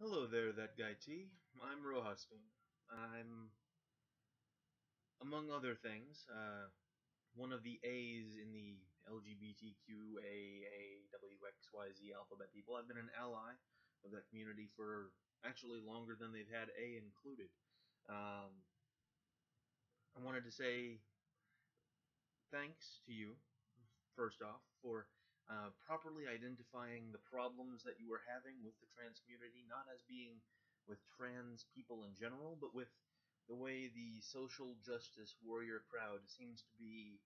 Hello there, that guy T. I'm Rohasting. I'm, among other things, one of the A's in the LGBTQAAWXYZ alphabet people. I've been an ally of that community for actually longer than they've had A included. I wanted to say thanks to you, first off, for properly identifying the problems that you were having with the trans community, not as being with trans people in general, but with the way the social justice warrior crowd seems to be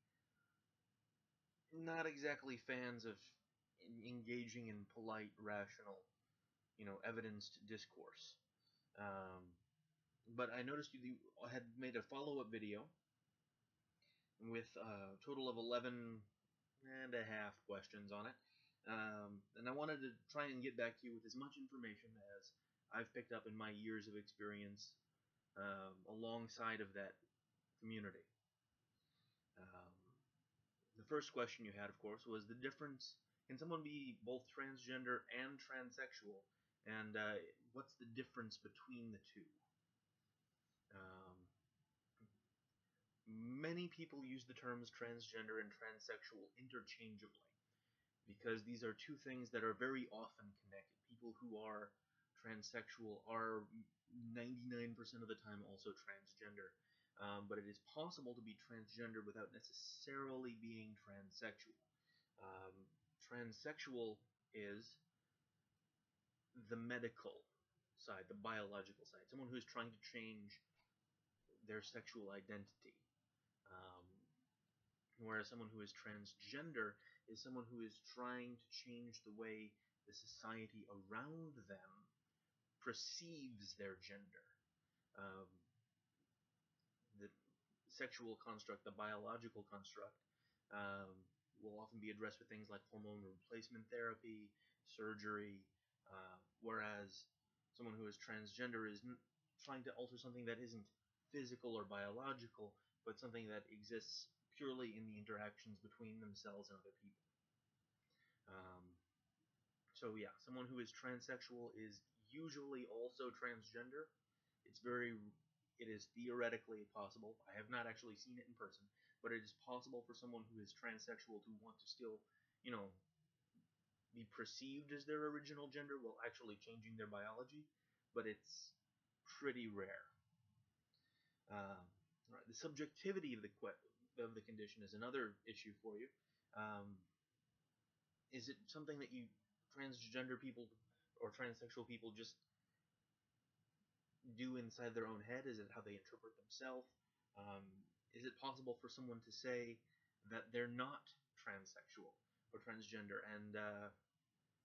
not exactly fans of engaging in polite, rational, evidenced discourse. Um, but I noticed you had made a follow-up video with a total of 11 and a half questions on it. And I wanted to try and get back to you with as much information as I've picked up in my years of experience alongside of that community. The first question you had, of course, was the difference. Can someone be both transgender and transsexual? And what's the difference between the two? Many people use the terms transgender and transsexual interchangeably, because these are two things that are very often connected. People who are transsexual are 99% of the time also transgender, but it is possible to be transgender without necessarily being transsexual. Transsexual is the medical side, the biological side, someone who is trying to change their sexual identity. Whereas someone who is transgender is someone who is trying to change the way the society around them perceives their gender. The sexual construct, the biological construct, will often be addressed with things like hormone replacement therapy, surgery, whereas someone who is transgender is trying to alter something that isn't physical or biological, but something that exists purely in the interactions between themselves and other people. So yeah, someone who is transsexual is usually also transgender. It is theoretically possible. I have not actually seen it in person, but it is possible for someone who is transsexual to want to still, be perceived as their original gender while actually changing their biology, but it's pretty rare. Right, the subjectivity of the condition is another issue for you. Is it something that transgender people or transsexual people just do inside their own head? Is it how they interpret themselves? Is it possible for someone to say that they're not transsexual or transgender? And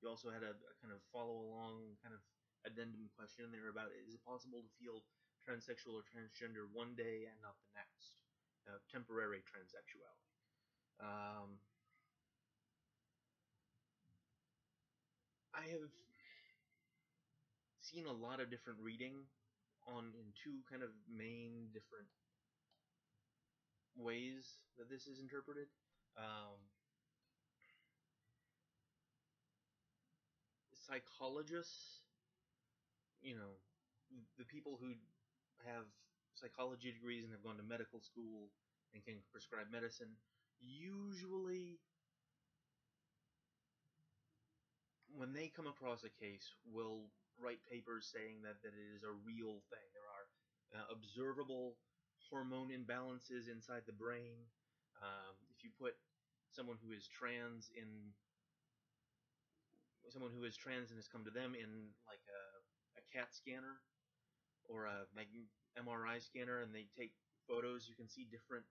you also had a kind of follow-along kind of addendum question there about, is it possible to feel transsexual or transgender one day and not the next? Temporary transsexuality. I have seen a lot of different reading in two kind of main different ways that this is interpreted. Psychologists, the people who have psychology degrees and have gone to medical school and can prescribe medicine, usually when they come across a case will write papers saying that it is a real thing. There are observable hormone imbalances inside the brain. If you put someone who is trans and has come to them in like a CAT scanner or a MRI scanner, and they take photos, you can see different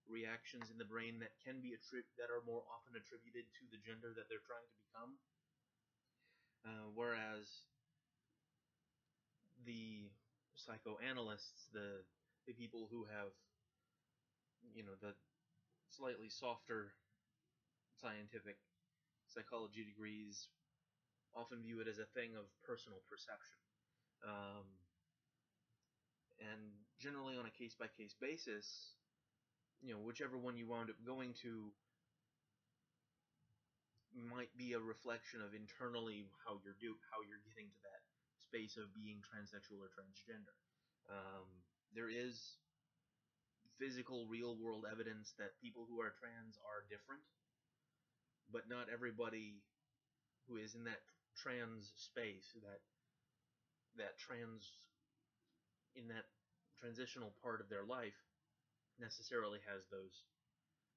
reactions in the brain that that are more often attributed to the gender that they're trying to become. Whereas the psychoanalysts, the people who have, the slightly softer scientific psychology degrees, often view it as a thing of personal perception. And generally on a case-by-case basis, whichever one you wound up going to might be a reflection of internally how you're getting to that space of being transsexual or transgender. There is physical, real-world evidence that people who are trans are different, but not everybody who is in that trans space, that trans in that transitional part of their life, necessarily has those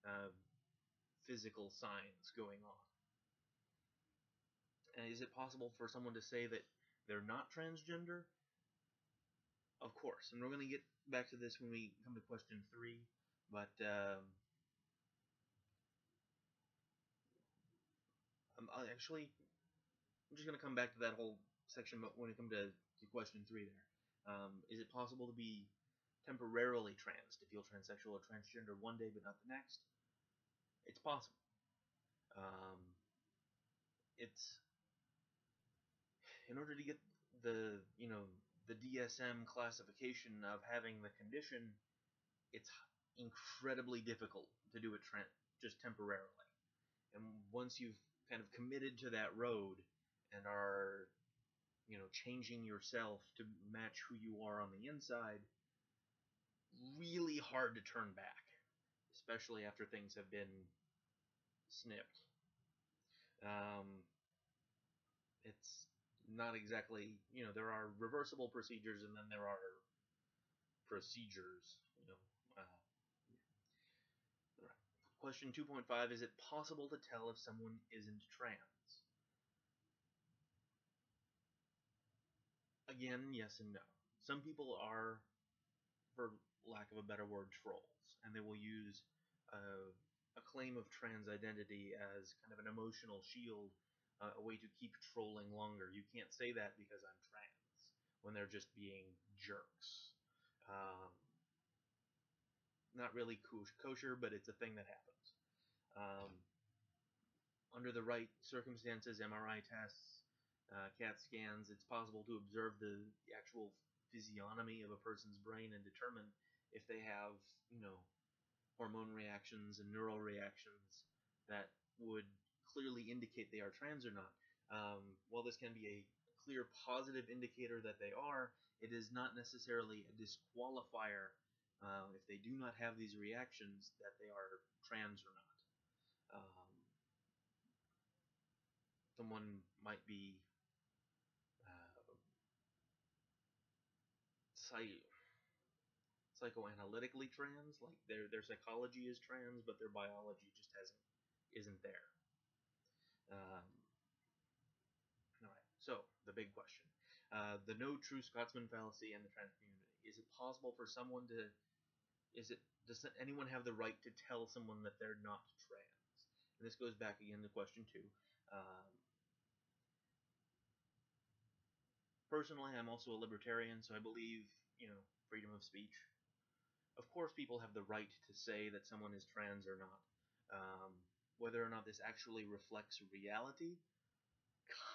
uh, physical signs going on. And is it possible for someone to say that they're not transgender? Of course, and we're going to get back to this when we come to question 3, but I'm just going to come back to that whole section when we come to question 3 there. Is it possible to be temporarily trans, to feel transsexual or transgender one day but not the next? It's possible. It's in order to get the the DSM classification of having the condition, it's incredibly difficult to do it just temporarily. And once you've kind of committed to that road and are changing yourself to match who you are on the inside, really hard to turn back, especially after things have been snipped. It's not exactly, there are reversible procedures and then there are procedures, Right. Question 2.5, is it possible to tell if someone isn't trans? Again, yes and no. Some people are, for lack of a better word, trolls, and they will use a claim of trans identity as kind of an emotional shield, a way to keep trolling longer. You can't say that because I'm trans, when they're just being jerks. Not really kosher, but it's a thing that happens. Under the right circumstances, MRI tests, CAT scans, it's possible to observe the actual physiognomy of a person's brain and determine if they have, hormone reactions and neural reactions that would clearly indicate they are trans or not. While this can be a clear positive indicator that they are, it is not necessarily a disqualifier if they do not have these reactions that they are trans or not. Someone might be psychoanalytically trans, like their psychology is trans, but their biology just isn't there. All right. So the big question: the no true Scotsman fallacy and the trans community. Is it possible for someone to? Does anyone have the right to tell someone that they're not trans? And this goes back again to question 2. Personally, I'm also a libertarian, so I believe, freedom of speech. Of course, people have the right to say that someone is trans or not. Whether or not this actually reflects reality,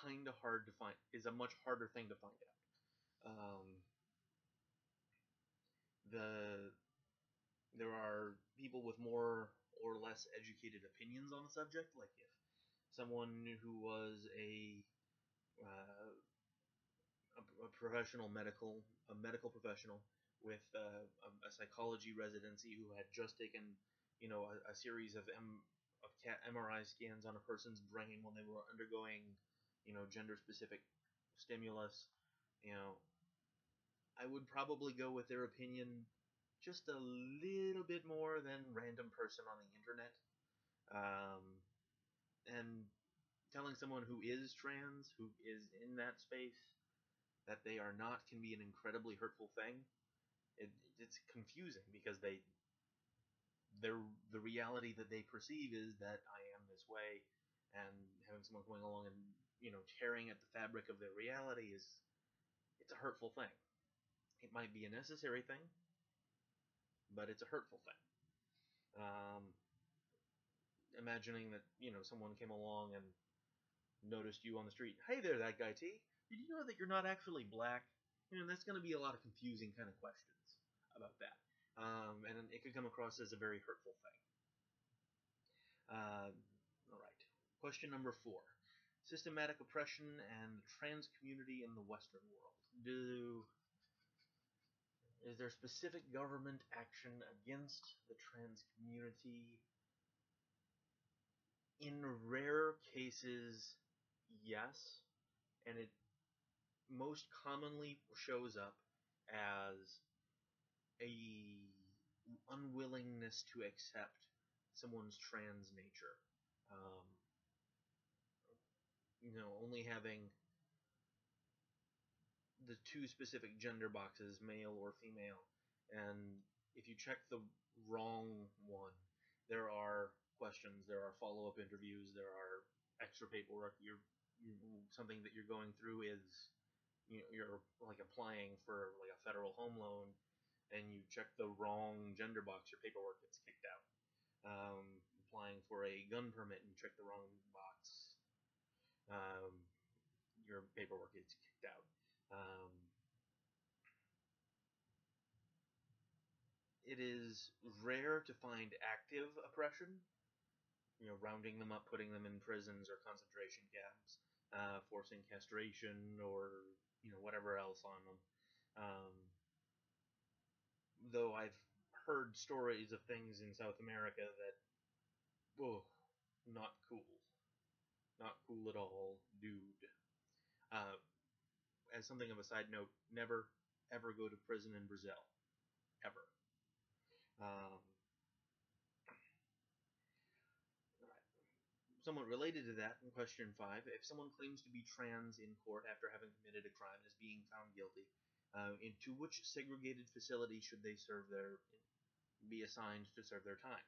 kind of hard to find, is a much harder thing to find out. There are people with more or less educated opinions on the subject, like if someone who was a medical professional with a psychology residency who had just taken, a series of MRI scans on a person's brain when they were undergoing, gender-specific stimulus, I would probably go with their opinion just a little bit more than random person on the internet. And telling someone who is trans, who is in that space, that they are not can be an incredibly hurtful thing. It's confusing because the reality that they perceive is that I am this way, and having someone going along and tearing at the fabric of their reality it's a hurtful thing. It might be a necessary thing, but it's a hurtful thing. Imagining that someone came along and noticed you on the street. Hey there, that guy T. Did you know that you're not actually black? That's going to be a lot of confusing kind of questions about that. And it could come across as a very hurtful thing. All right. Question number 4. systematic oppression and the trans community in the Western world. Is there specific government action against the trans community? In rare cases, yes, and it most commonly shows up as a unwillingness to accept someone's trans nature. Um, only having the two specific gender boxes, male or female, and if you check the wrong one, there are questions, there are follow-up interviews, there are extra paperwork. Something that you're going through is you're like applying for like a federal home loan, and you check the wrong gender box, your paperwork gets kicked out. Applying for a gun permit and you check the wrong box, um, your paperwork gets kicked out. It is rare to find active oppression, rounding them up, putting them in prisons or concentration camps, forcing castration or whatever else on them. Though I've heard stories of things in South America that, oh, not cool, not cool at all, dude. Uh, as something of a side note, never ever go to prison in Brazil, ever. Um, Somewhat related to that, in question 5, if someone claims to be trans in court after having committed a crime and is being found guilty, into which segregated facility should they be assigned to serve their time?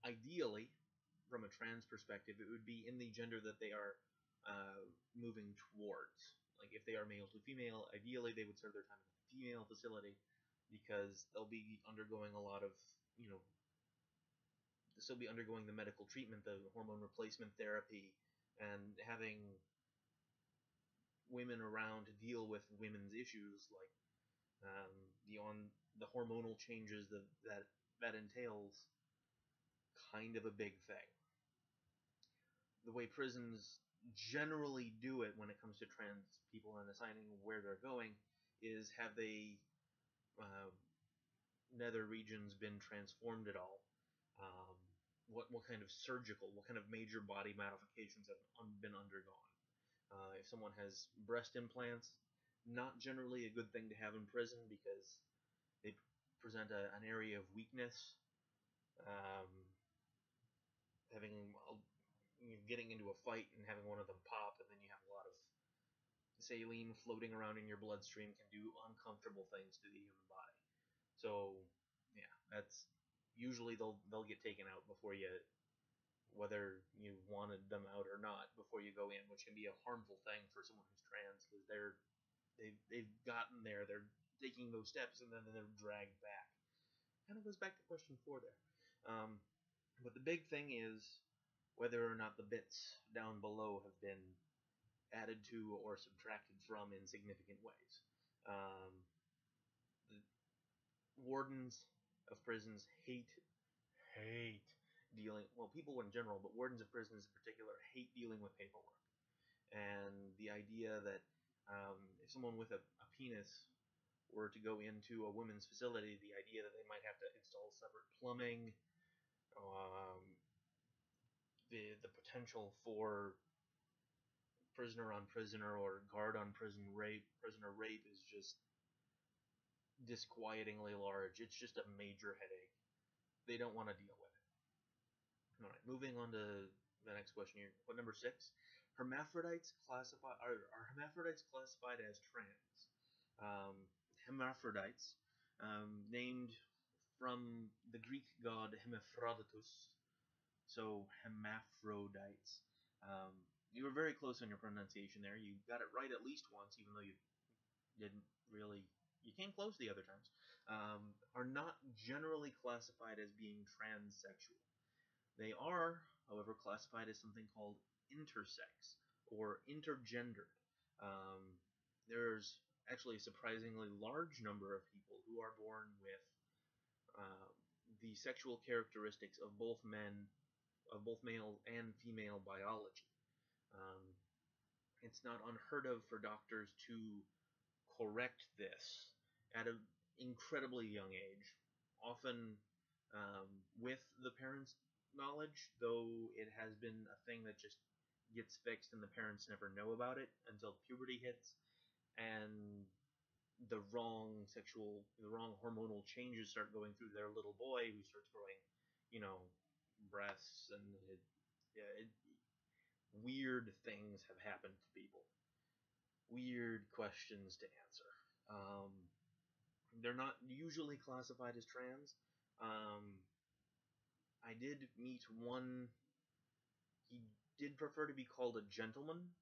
Ideally, from a trans perspective, it would be in the gender that they are moving towards. Like if they are male to female, ideally they would serve their time in a female facility because they'll be undergoing a lot of, still be undergoing the medical treatment, the hormone replacement therapy, and having women around to deal with women's issues like the hormonal changes that entails kind of a big thing. The way prisons generally do it when it comes to trans people and assigning where they're going is have they nether regions been transformed at all? What kind of what kind of major body modifications have been undergone? If someone has breast implants, not generally a good thing to have in prison because they present an area of weakness. Having getting into a fight and having one of them pop, and then you have a lot of saline floating around in your bloodstream can do uncomfortable things to the human body. So yeah, that's usually they'll get taken out before you, whether you wanted them out or not, before you go in, which can be a harmful thing for someone who's trans because they've gotten there, they're taking those steps, and then they're dragged back. Kind of goes back to question 4 there. But the big thing is whether or not the bits down below have been added to or subtracted from in significant ways. The wardens of prisons hate dealing, well, people in general, but wardens of prisons in particular hate dealing with paperwork. And the idea that if someone with a penis were to go into a women's facility, the idea that they might have to install separate plumbing, the potential for prisoner on prisoner or guard on prisoner rape is just disquietingly large. It's just a major headache. They don't want to deal with it. All right, moving on to the next question here. What, number 6? Are hermaphrodites classified as trans? Hermaphrodites, named from the Greek god Hermaphroditus, so hermaphrodites. You were very close on your pronunciation there. You got it right at least once, even though you didn't really. You came close the other times. Are not generally classified as being transsexual. They are, however, classified as something called intersex or intergendered. There's actually a surprisingly large number of people who are born with the sexual characteristics of both men both male and female biology. Um, it's not unheard of for doctors to correct this at an incredibly young age, often with the parents' knowledge, though it has been a thing that just gets fixed and the parents never know about it until puberty hits and the wrong hormonal changes start going through their little boy who starts growing, breasts, and weird things have happened to people. Weird questions to answer. They're not usually classified as trans. I did meet one. He did prefer to be called a gentleman,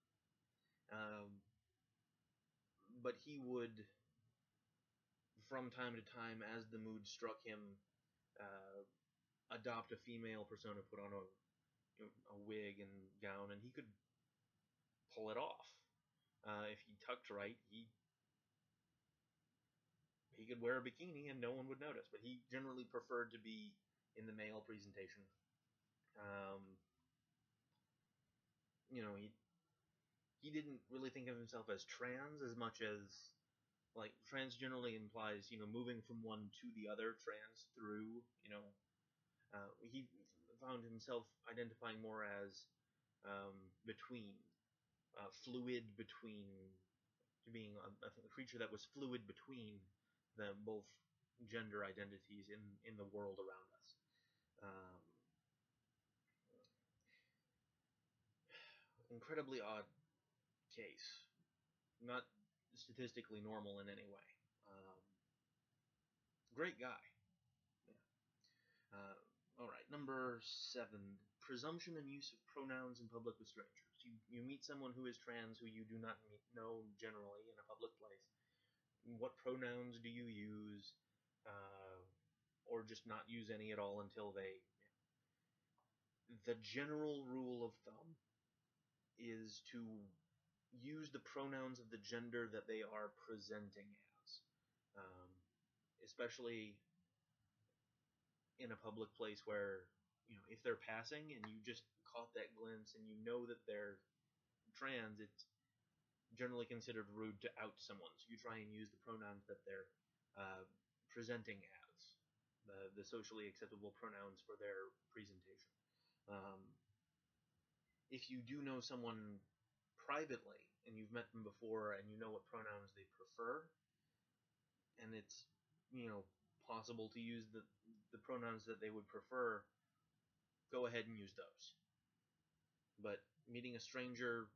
um, but he would, from time to time, as the mood struck him, uh, adopt a female persona, put on a wig and gown, and he could pull it off. If he tucked right, he could wear a bikini and no one would notice. But he generally preferred to be in the male presentation. Um, he didn't really think of himself as trans as much as, like, trans generally implies moving from one to the other. Trans through he found himself identifying more as between, fluid between, being a creature that was fluid between the both gender identities in the world around us. Um, Incredibly odd case, not statistically normal in any way. Um, Great guy. Yeah. All right, number 7, presumption and use of pronouns in public with strangers. You meet someone who is trans who you do not know generally in a public place. What pronouns do you use, or just not use any at all until they? The general rule of thumb is to use the pronouns of the gender that they are presenting as, um, especially in a public place where, if they're passing and you just caught that glimpse and you know that they're trans, it's generally considered rude to out someone. So you try and use the pronouns that they're presenting as, the socially acceptable pronouns for their presentation. If you do know someone privately and you've met them before and you know what pronouns they prefer, and it's possible to use the pronouns that they would prefer, go ahead and use those. But meeting a stranger,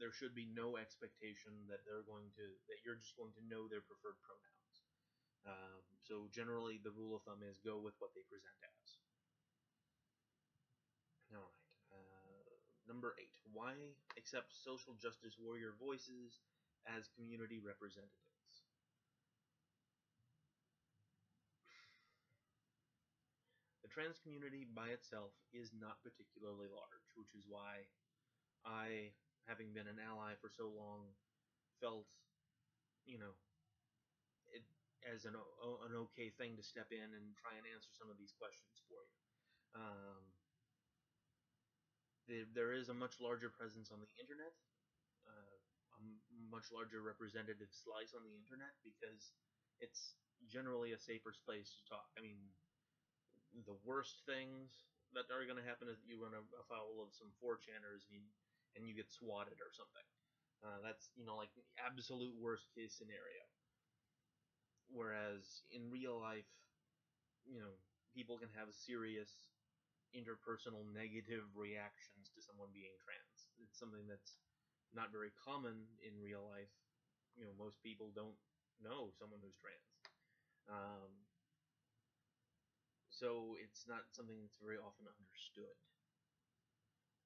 there should be no expectation that you're just going to know their preferred pronouns. So generally, the rule of thumb is go with what they present as. All right. Number 8. Why accept social justice warrior voices as community representatives? The trans community by itself is not particularly large, which is why I, having been an ally for so long, felt, it as an okay thing to step in and try and answer some of these questions for you. There is a much larger presence on the internet, a much larger representative slice on the internet, because it's generally a safer space to talk. I mean, the worst things that are going to happen is that you run afoul of some 4chaners and you get swatted or something. That's, like the absolute worst case scenario. Whereas in real life, people can have serious interpersonal negative reactions to someone being trans. It's something that's not very common in real life. Most people don't know someone who's trans. So it's not something that's very often understood.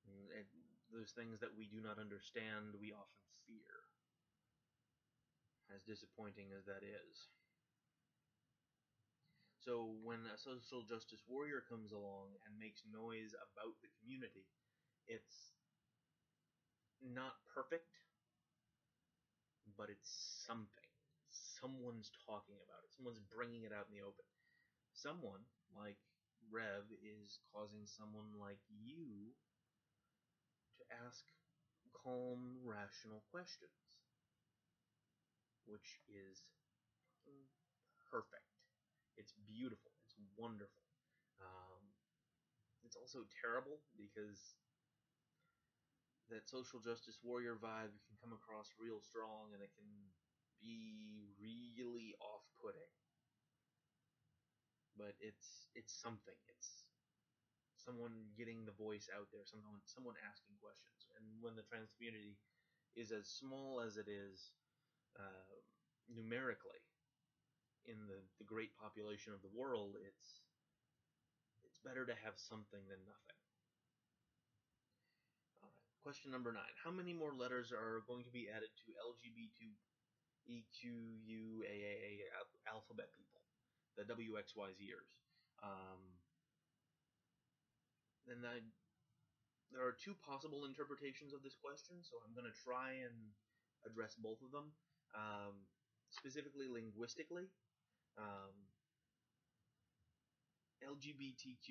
And those things that we do not understand, we often fear, as disappointing as that is. So when a social justice warrior comes along and makes noise about the community, it's not perfect, but it's something. Someone's talking about it. Someone's bringing it out in the open. Someone, like Rev is causing someone like you to ask calm, rational questions, which is perfect. It's beautiful. It's wonderful. Um, it's also terrible because that social justice warrior vibe can come across real strong, and it can be really off-putting. But it's something. It's someone getting the voice out there, someone asking questions. And when the trans community is as small as it is uh, numerically in the great population of the world, it's better to have something than nothing. All right. Question number 9. How many more letters are going to be added to LGBTQUAA alphabet people, the WXYZers? Um, and there are two possible interpretations of this question, so I'm going to try and address both of them. Specifically linguistically, um, LGBTQUAA,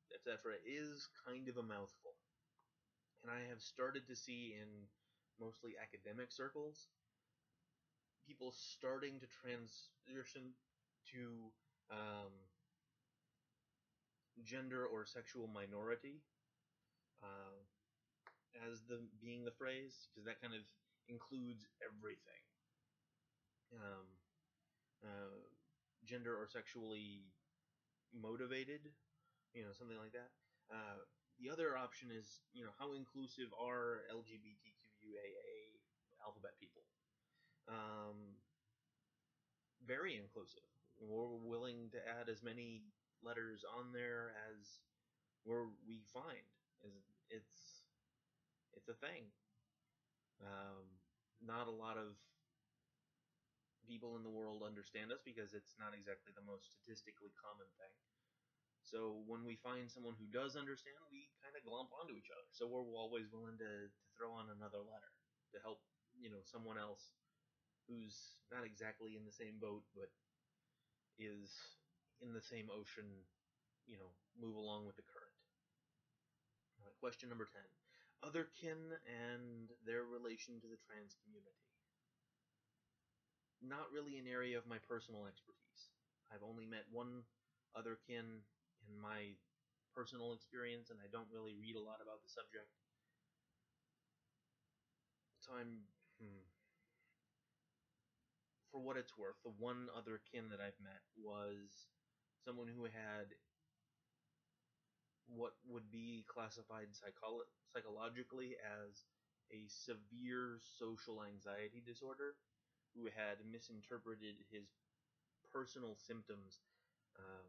etc., is kind of a mouthful. And I have started to see in mostly academic circles people starting to transition to gender or sexual minority uh, as the being the phrase, because that kind of includes everything. Um, uh, Gender or sexually motivated, something like that. Uh, the other option is, how inclusive are LGBTQIA alphabet people? Um, Very inclusive. We're willing to add as many letters on there as we find. It's it's a thing. Um, Not a lot of people in the world understand us because it's not exactly the most statistically common thing. So when we find someone who does understand, we kind of glomp onto each other. So we're always willing to throw on another letter to help, someone else who's not exactly in the same boat, but is in the same ocean, move along with the current. Question number 10. Other kin and their relation to the trans community. Not really an area of my personal expertise. I've only met one other kin in my personal experience, and I don't really read a lot about the subject. So for what it's worth, the one other kin that I've met was someone who had what would be classified psychologically as a severe social anxiety disorder, who had misinterpreted his personal symptoms, um,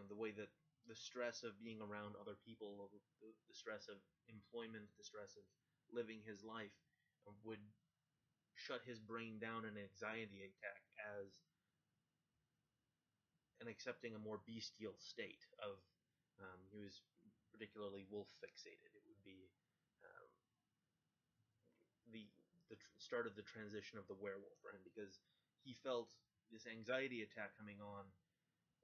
the way that the stress of being around other people, the stress of employment, the stress of living his life, would shut his brain down in an anxiety attack as and accepting a more bestial state of he was particularly wolf fixated. It would be um, the start of the transition of the werewolf for him, because he felt this anxiety attack coming on,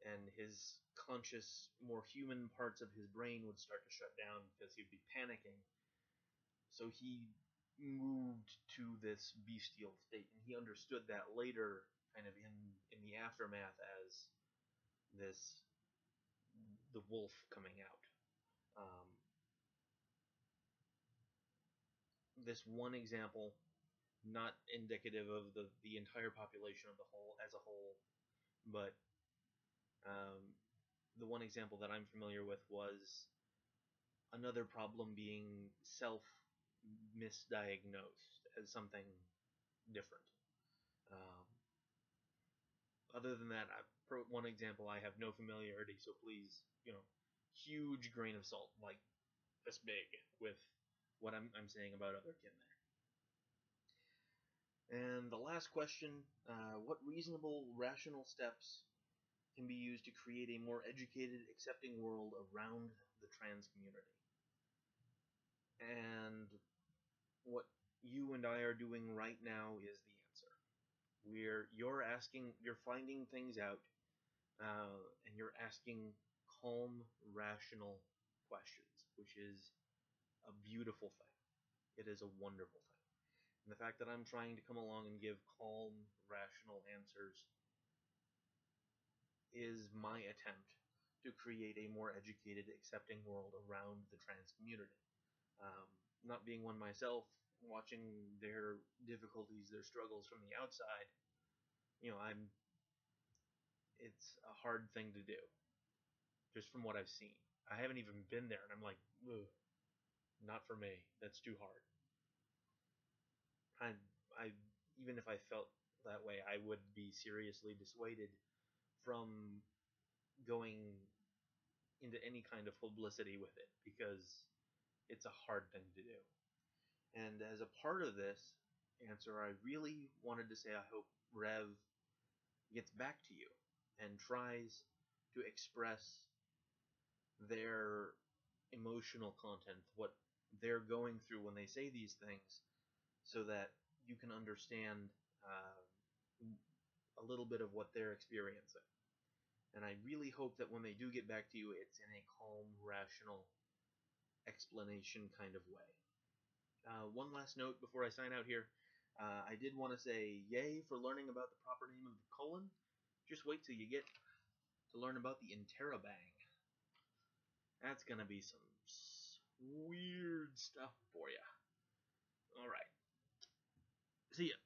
and his conscious, more human parts of his brain would start to shut down because he'd be panicking. So he moved to this bestial state, and he understood that later, kind of in the aftermath, as this the wolf coming out. This one example, not indicative of the entire population of the whole as a whole, but um, the one example that I'm familiar with was another problem being self misdiagnosed as something different. Um, Other than that, for one example, I have no familiarity, so please, huge grain of salt, like this big, with what I'm saying about other kin there. And the last question, what reasonable, rational steps can be used to create a more educated, accepting world around the trans community? And what you and I are doing right now is the answer. You're finding things out. and you're asking calm, rational questions, which is a beautiful thing. It is a wonderful thing. And the fact that I'm trying to come along and give calm, rational answers is my attempt to create a more educated, accepting world around the trans community. Um, Not being one myself, watching their difficulties, their struggles from the outside, it's a hard thing to do, just from what I've seen. I haven't even been there, and I'm like, ugh, not for me. That's too hard. I even if I felt that way, I would be seriously dissuaded from going into any kind of publicity with it because it's a hard thing to do. And as a part of this answer, I really wanted to say I hope Rev gets back to you and tries to express their emotional content, what they're going through when they say these things, so that you can understand a little bit of what they're experiencing. And I really hope that when they do get back to you, it's in a calm, rational explanation kind of way. One last note before I sign out here. I did want to say yay for learning about the proper name of the colon. Just wait till you get to learn about the interrobang. That's going to be some weird stuff for you. Alright. See ya.